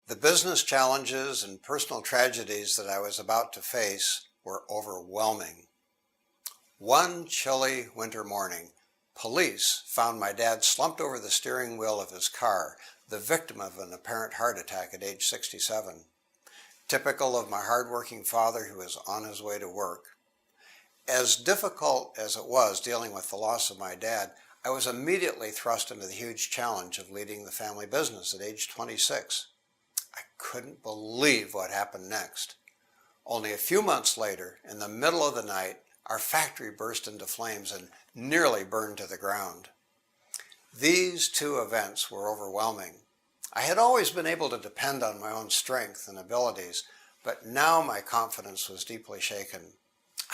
The business challenges and personal tragedies that I was about to face were overwhelming. One chilly winter morning, police found my dad slumped over the steering wheel of his car, the victim of an apparent heart attack at age 67. Typical of my hard-working father who was on his way to work. As difficult as it was dealing with the loss of my dad, I was immediately thrust into the huge challenge of leading the family business at age 26. I couldn't believe what happened next. Only a few months later, in the middle of the night, our factory burst into flames and nearly burned to the ground. These two events were overwhelming. I had always been able to depend on my own strength and abilities, but now my confidence was deeply shaken.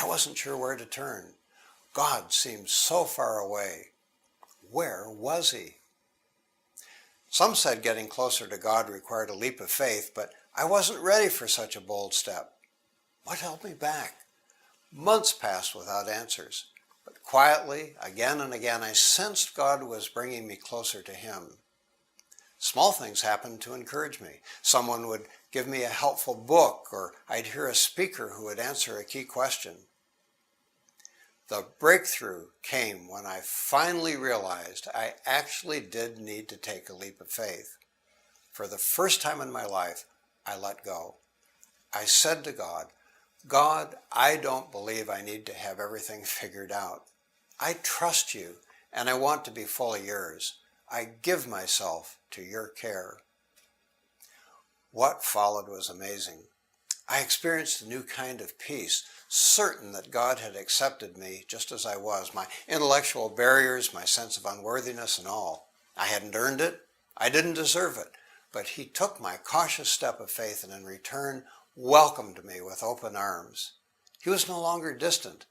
I wasn't sure where to turn. God seemed so far away. Where was he? Some said getting closer to God required a leap of faith, but I wasn't ready for such a bold step. What held me back? Months passed without answers, but quietly, again and again, I sensed God was bringing me closer to him. Small things happened to encourage me. Someone would give me a helpful book, or I'd hear a speaker who would answer a key question. The breakthrough came when I finally realized I actually did need to take a leap of faith. For the first time in my life, I let go. I said to God, God, I don't believe I need to have everything figured out. I trust you, and I want to be fully yours. I give myself to your care. What followed was amazing. I experienced a new kind of peace, certain that God had accepted me just as I was, my intellectual barriers, my sense of unworthiness and all. I hadn't earned it, I didn't deserve it, but he took my cautious step of faith and in return welcomed me with open arms. He was no longer distant,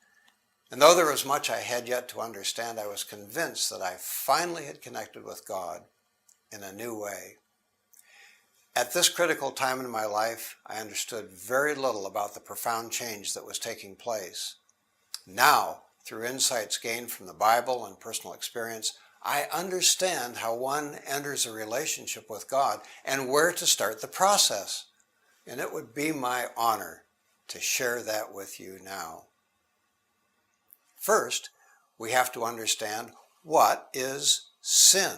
and though there was much I had yet to understand, I was convinced that I finally had connected with God in a new way. At this critical time in my life, I understood very little about the profound change that was taking place. Now, through insights gained from the Bible and personal experience, I understand how one enters a relationship with God and where to start the process. And it would be my honor to share that with you now. First, we have to understand what is sin.